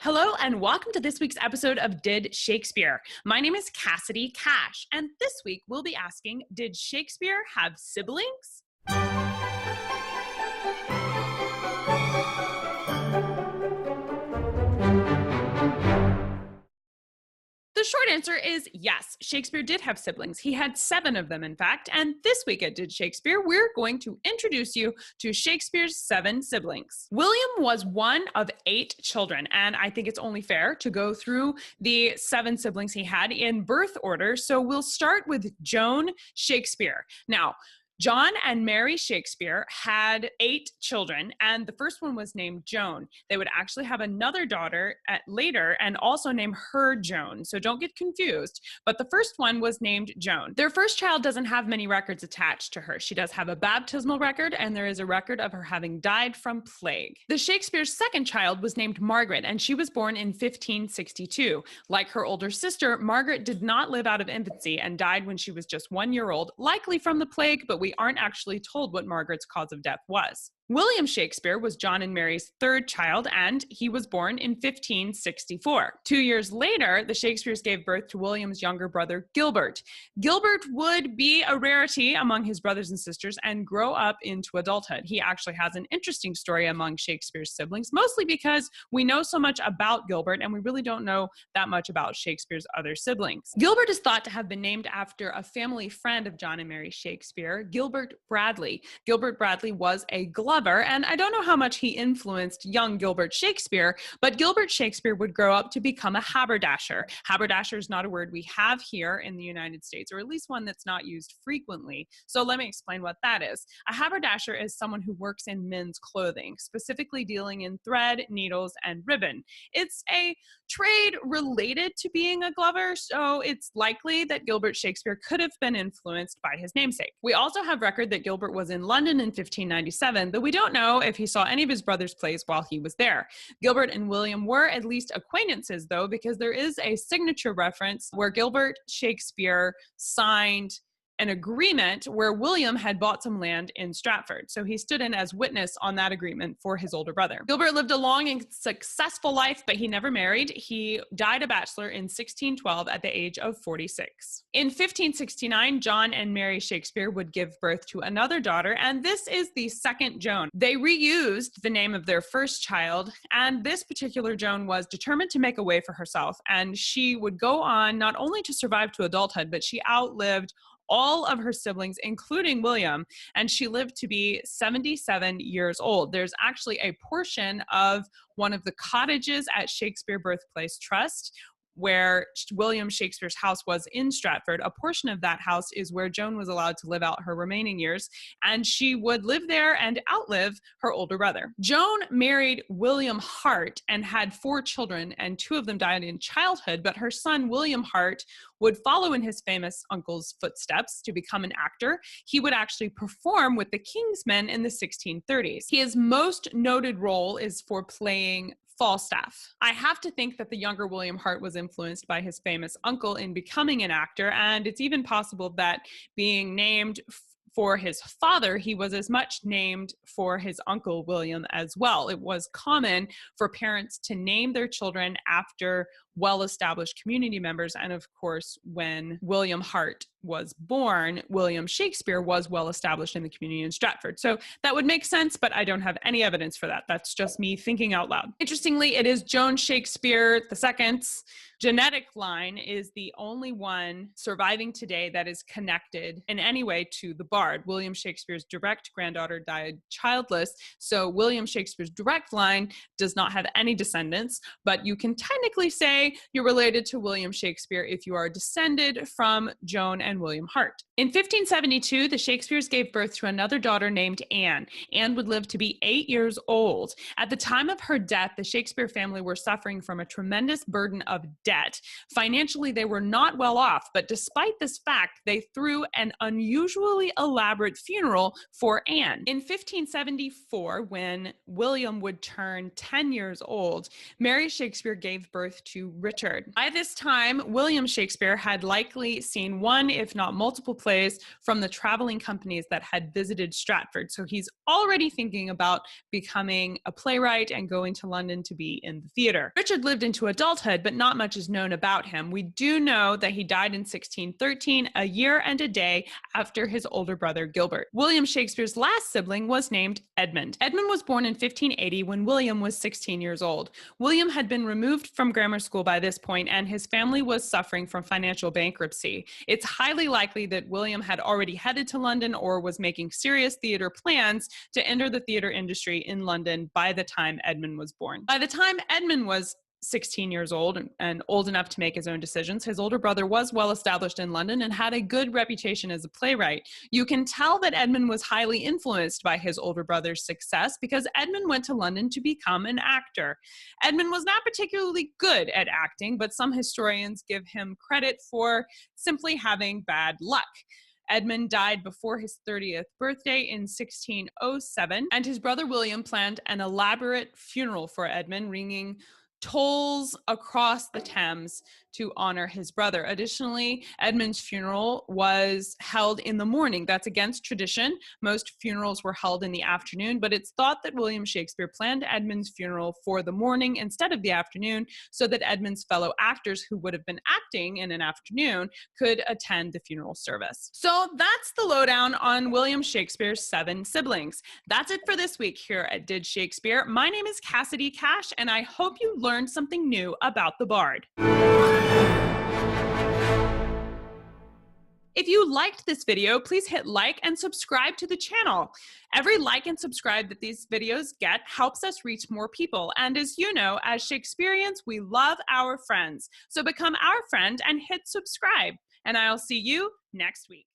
Hello and welcome to this week's episode of Did Shakespeare? My name is Cassidy Cash, and this week we'll be asking, did Shakespeare have siblings? The short answer is yes, Shakespeare did have siblings. He had 7 of them, in fact, and this week at Did Shakespeare, we're going to introduce you to Shakespeare's 7 siblings. William was one of 8 children, and I think it's only fair to go through the 7 siblings he had in birth order, so we'll start with Joan Shakespeare. Now, John and Mary Shakespeare had 8 children, and the first one was named Joan. They would actually have another daughter later and also name her Joan, so don't get confused. But the first one was named Joan. Their first child doesn't have many records attached to her. She does have a baptismal record, and there is a record of her having died from plague. The Shakespeare's second child was named Margaret, and she was born in 1562. Like her older sister, Margaret did not live out of infancy and died when she was just 1 year old, likely from the plague, but we aren't actually told what Margaret's cause of death was. William Shakespeare was John and Mary's third child, and he was born in 1564. 2 years later, the Shakespeares gave birth to William's younger brother, Gilbert. Gilbert would be a rarity among his brothers and sisters and grow up into adulthood. He actually has an interesting story among Shakespeare's siblings, mostly because we know so much about Gilbert and we really don't know that much about Shakespeare's other siblings. Gilbert is thought to have been named after a family friend of John and Mary Shakespeare, Gilbert Bradley. Gilbert Bradley was a glover, and I don't know how much he influenced young Gilbert Shakespeare, but Gilbert Shakespeare would grow up to become a haberdasher. Haberdasher is not a word we have here in the United States, or at least one that's not used frequently. So let me explain what that is. A haberdasher is someone who works in men's clothing, specifically dealing in thread, needles, and ribbon. It's a trade related to being a glover, so it's likely that Gilbert Shakespeare could have been influenced by his namesake. We also have record that Gilbert was in London in 1597, though we don't know if he saw any of his brother's plays while he was there. Gilbert and William were at least acquaintances, though, because there is a signature reference where Gilbert Shakespeare signed an agreement where William had bought some land in Stratford. So he stood in as witness on that agreement for his older brother. Gilbert lived a long and successful life, but he never married. He died a bachelor in 1612 at the age of 46. In 1569, John and Mary Shakespeare would give birth to another daughter, and this is the second Joan. They reused the name of their first child, and this particular Joan was determined to make a way for herself, and she would go on not only to survive to adulthood, but she outlived all of her siblings, including William, and she lived to be 77 years old. There's actually a portion of one of the cottages at Shakespeare Birthplace Trust where William Shakespeare's house was in Stratford. A portion of that house is where Joan was allowed to live out her remaining years, and she would live there and outlive her older brother. Joan married William Hart and had 4 children, and 2 of them died in childhood, but her son, William Hart, would follow in his famous uncle's footsteps to become an actor. He would actually perform with the King's Men in the 1630s. His most noted role is for playing Falstaff. I have to think that the younger William Hart was influenced by his famous uncle in becoming an actor, and it's even possible that being named for his father, he was as much named for his uncle William as well. It was common for parents to name their children after well-established community members, and of course, when William Hart was born, William Shakespeare was well-established in the community in Stratford. So that would make sense, but I don't have any evidence for that. That's just me thinking out loud. Interestingly, it is Joan Shakespeare II's genetic line is the only one surviving today that is connected in any way to the bard. William Shakespeare's direct granddaughter died childless, so William Shakespeare's direct line does not have any descendants, but you can technically say you're related to William Shakespeare if you are descended from Joan and William Hart. In 1572, the Shakespeares gave birth to another daughter named Anne. Anne would live to be 8 years old. At the time of her death, the Shakespeare family were suffering from a tremendous burden of debt debt. Financially, they were not well off, but despite this fact, they threw an unusually elaborate funeral for Anne. In 1574, when William would turn 10 years old, Mary Shakespeare gave birth to Richard. By this time, William Shakespeare had likely seen one, if not multiple plays from the traveling companies that had visited Stratford. So he's already thinking about becoming a playwright and going to London to be in the theater. Richard lived into adulthood, but not much is known about him. We do know that he died in 1613, a year and a day after his older brother Gilbert. William Shakespeare's last sibling was named Edmund. Edmund was born in 1580 when William was 16 years old. William had been removed from grammar school by this point, and his family was suffering from financial bankruptcy. It's highly likely that William had already headed to London or was making serious theater plans to enter the theater industry in London by the time Edmund was born. By the time Edmund was 16 years old and old enough to make his own decisions, his older brother was well established in London and had a good reputation as a playwright. You can tell that Edmund was highly influenced by his older brother's success because Edmund went to London to become an actor. Edmund was not particularly good at acting, but some historians give him credit for simply having bad luck. Edmund died before his 30th birthday in 1607, and his brother William planned an elaborate funeral for Edmund, ringing tolls across the Thames to honor his brother. Additionally, Edmund's funeral was held in the morning. That's against tradition. Most funerals were held in the afternoon, but it's thought that William Shakespeare planned Edmund's funeral for the morning instead of the afternoon so that Edmund's fellow actors who would have been acting in an afternoon could attend the funeral service. So that's the lowdown on William Shakespeare's 7 siblings. That's it for this week here at Did Shakespeare. My name is Cassidy Cash, and I hope you learned something new about the Bard. If you liked this video, please hit like and subscribe to the channel. Every like and subscribe that these videos get helps us reach more people. And as you know, as Shakespeareans, we love our friends. So become our friend and hit subscribe. And I'll see you next week.